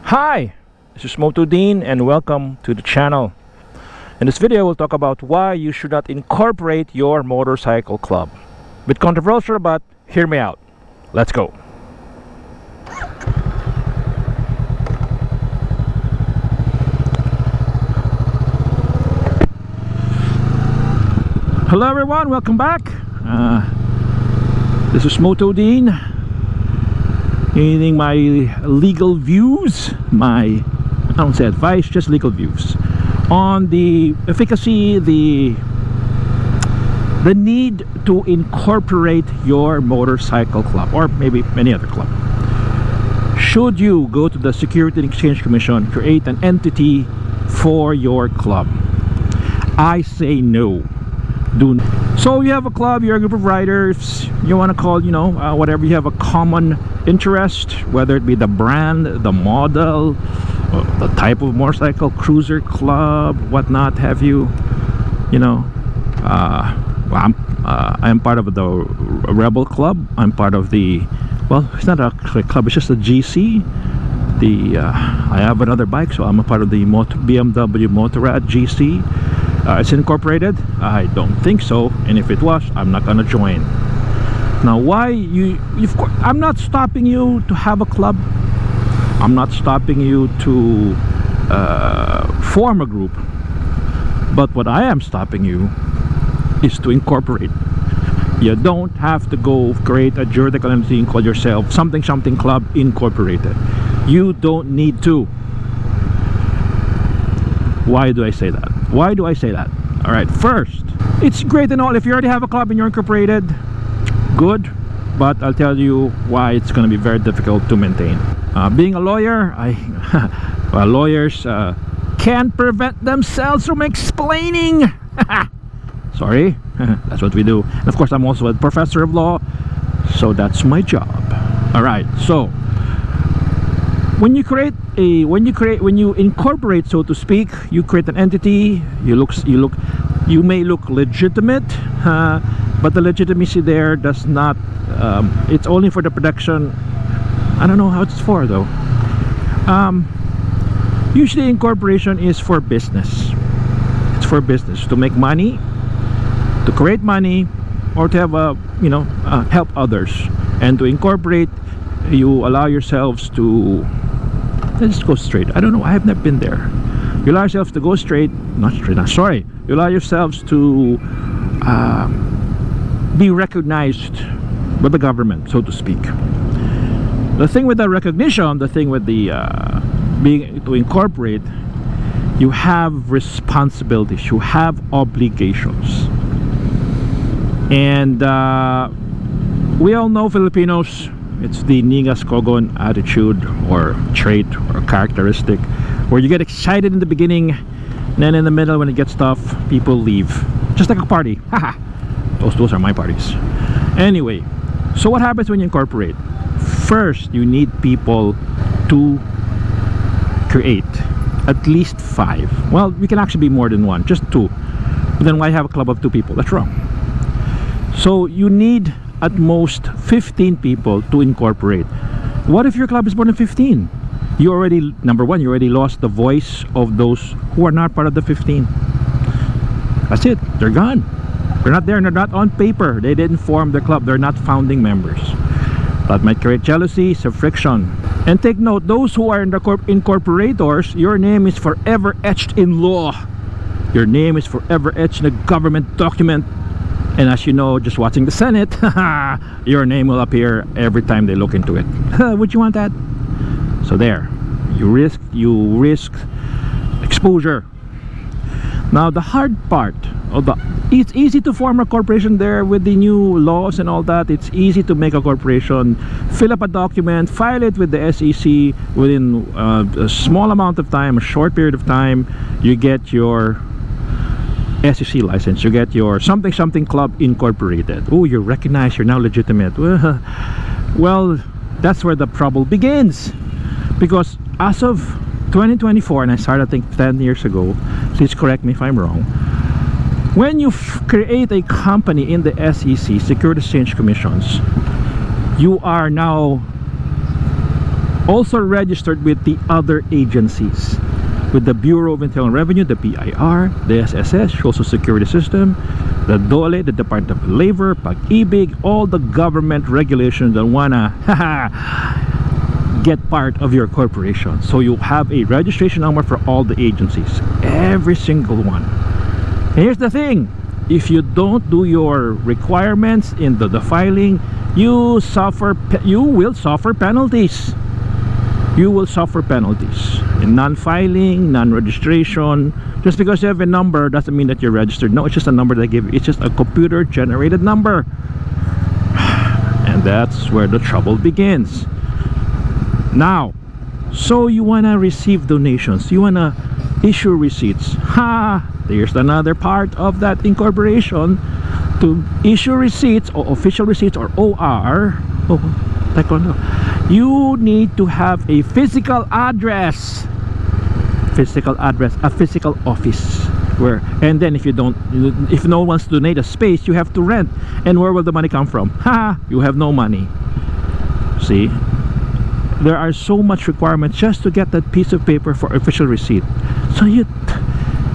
Hi, this is Motovlog and welcome to the channel. In this video, we'll talk about why you should not incorporate your motorcycle club. Bit controversial, but hear me out. Let's go. Hello everyone, welcome back. This is Motovlog. Giving my legal views, I don't say advice, just legal views on the efficacy, the need to incorporate your motorcycle club or maybe any other club. Should you go to the Securities and Exchange Commission, create an entity for your club? I say no. So you have a club, you're a group of riders, you want to call, whatever, you have a common interest, whether it be the brand, the model, the type of motorcycle, cruiser club, whatnot have you. I'm part of the Rebel Club. I'm part of the, well, it's not a club, it's just a GC. I have another bike, so I'm a part of the BMW Motorrad GC. It's incorporated? I don't think so, and if it was, I'm not gonna join. Now, why I'm not stopping you to have a club. I'm not stopping you to form a group. But what I am stopping you is to incorporate. You don't have to go create a juridical entity and call yourself something club incorporated. You don't need to. Why do I say that? Why do I say that? All right, first, it's great and all if you already have a club and you're incorporated, good, but I'll tell you why it's going to be very difficult to maintain. Being a lawyer, lawyers can't prevent themselves from explaining. Sorry, that's what we do. And of course, I'm also a professor of law, so that's my job. All right, so when you incorporate, so to speak, you create an entity. You may look legitimate, but the legitimacy there does not. It's only for the protection. I don't know how it's for though. Usually, incorporation is for business. It's for business to make money, to create money, or to have help others. And to incorporate, you allow yourselves to. Let's just go straight. I don't know. I have never been there. You allow yourselves to go straight. Not straight. Sorry. You allow yourselves to be recognized by the government, so to speak. The thing with the recognition, the thing with the being to incorporate, you have responsibilities. You have obligations. And we all know Filipinos. It's the Nigas Kogon attitude or trait or characteristic where you get excited in the beginning and then in the middle when it gets tough, people leave. Just like a party. Haha. Those are my parties. Anyway, so what happens when you incorporate? First, you need people to create at least 5. Well, we can actually be more than 1, just 2. But then why have a club of 2 people? That's wrong. So you need at most 15 people to incorporate. What if your club is more than 15? You already, number one, you already lost the voice of those who are not part of the 15. That's it. They're gone. They're not there. They're not on paper. They didn't form the club. They're not founding members. That might create jealousy, some friction. And take note, those who are in the incorporators, your name is forever etched in law. Your name is forever etched in a government document. And as you know, just watching the Senate, your name will appear every time they look into it. Would you want that? So there, you risk exposure. Now the hard part of it's easy to form a corporation there with the new laws and all that. It's easy to make a corporation, fill up a document, file it with the SEC within a small amount of time, a short period of time. You get your SEC license, you get your something club incorporated. Oh, you're recognized, you're now legitimate. Well, that's where the trouble begins, because as of 2024, and I started I think 10 years ago, please correct me if I'm wrong, when you create a company in the SEC, Securities and Exchange Commissions, you are now Also registered with the other agencies, with the Bureau of Internal Revenue, the BIR, the SSS, Social Security System, the DOLE, the Department of Labor, Pag-ibig, all the government regulations that wanna get part of your corporation. So you have a registration number for all the agencies, every single one. And here's the thing, if you don't do your requirements in the filing, you will suffer penalties. You will suffer penalties in non-filing, non-registration. Just because you have a number doesn't mean that you're registered. No, it's just a number they give you. It's just a computer generated number. And that's where the trouble begins. Now, so you wanna receive donations, you wanna issue receipts. There's another part of that incorporation. To issue receipts or official receipts or OR, you need to have a physical address, a physical office. Where, and then if no one wants to donate a space, you have to rent. And where will the money come from? You have no money. See, there are so much requirements just to get that piece of paper for official receipt. So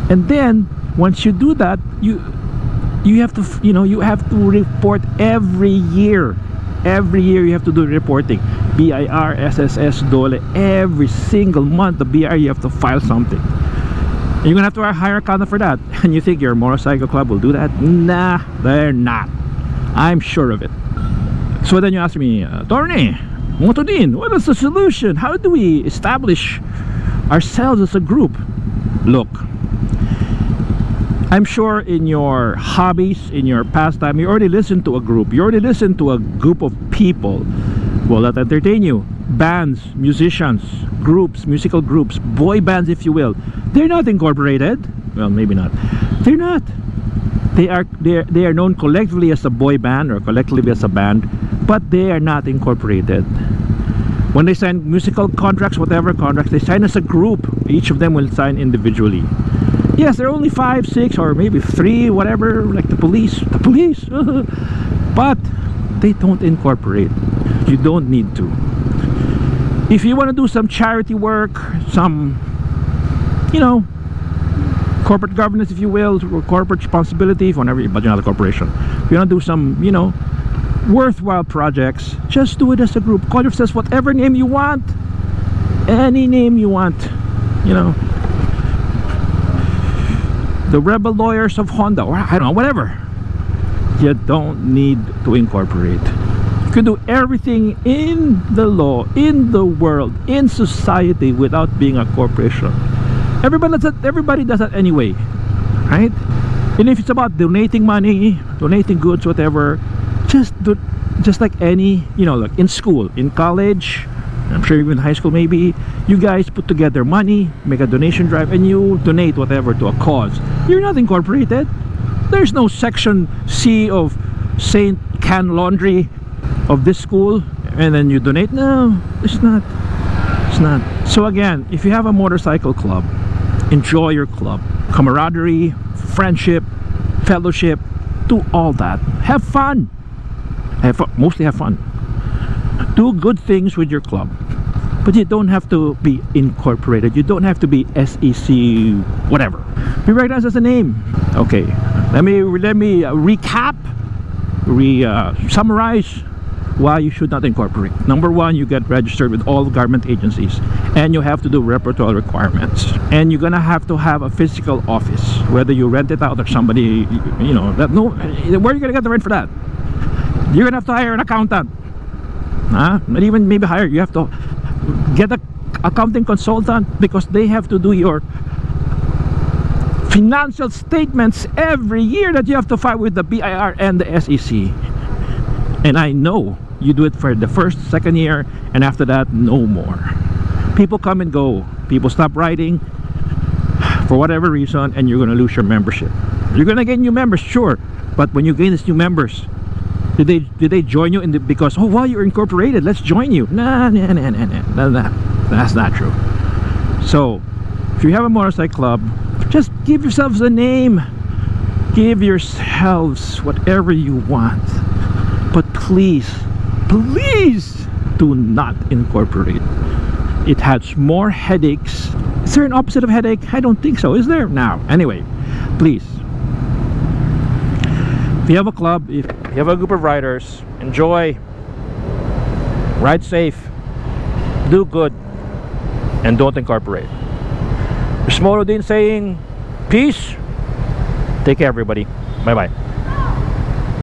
and then once you do that, you have to, you have to report every year. Every year you have to do reporting. BIR, SSS, DOLE, every single month the BIR you have to file something. And you're gonna have to hire an accountant for that. And you think your motorcycle club will do that? Nah, they're not. I'm sure of it. So then you ask me, Torny, Motodin, what is the solution? How do we establish ourselves as a group? Look, I'm sure in your hobbies, in your pastime, you already listen to a group. You already listen to a group of people, well, that entertain you. Bands, musicians, groups, musical groups, boy bands, if you will. They're not incorporated. Well, maybe not. They're not. They are known collectively as a boy band or collectively as a band, but they are not incorporated. When they sign musical contracts, whatever contracts, they sign as a group. Each of them will sign individually. Yes, there are only 5, 6, or maybe 3, whatever, like the police, but they don't incorporate. You don't need to. If you want to do some charity work, some, corporate governance, if you will, or corporate responsibility, whenever, but you're not a corporation. If you want to do some, worthwhile projects, just do it as a group. Call yourselves whatever name you want, any name you want, the Rebel Lawyers of Honda, or I don't know, whatever. You don't need to incorporate. You can do everything in the law, in the world, in society without being a corporation. Everybody does that anyway, right? And if it's about donating money, donating goods, whatever, just like any, like in school, in college, I'm sure even in high school maybe, you guys put together money, make a donation drive, and you donate whatever to a cause. You're not incorporated. There's no section C of Saint Can Laundry of this school, and then you donate. No, it's not. It's not. So again, if you have a motorcycle club, enjoy your club. Camaraderie, friendship, fellowship, do all that. Have fun. Mostly have fun. Do good things with your club, but you don't have to be incorporated. You don't have to be SEC whatever. Be recognized as a name. Okay, let me recap, summarize why you should not incorporate. Number one, you get registered with all government agencies, and you have to do repertoire requirements, and you're gonna have to have a physical office, whether you rent it out or somebody, that where are you gonna get the rent for that? You're gonna have to hire an accountant. Not even maybe hire. You have to get an accounting consultant, because they have to do your financial statements every year that you have to file with the BIR and the SEC. And I know you do it for the first, second year, and after that, no more. People come and go. People stop riding for whatever reason, and you're gonna lose your membership. You're gonna gain new members, sure, but when you gain these new members, did they join you because, oh wow, you're incorporated, let's join you? Nah. That's not true. So if you have a motorcycle club, just give yourselves a name. Give yourselves whatever you want, but please do not incorporate. it has more headaches. Is there an opposite of headache? I don't think so. Is there? Now, anyway, please, if you have a club, if you have a group of riders, enjoy, ride safe, do good, and don't incorporate. This Moto Dean saying peace. Take care, everybody. Bye bye.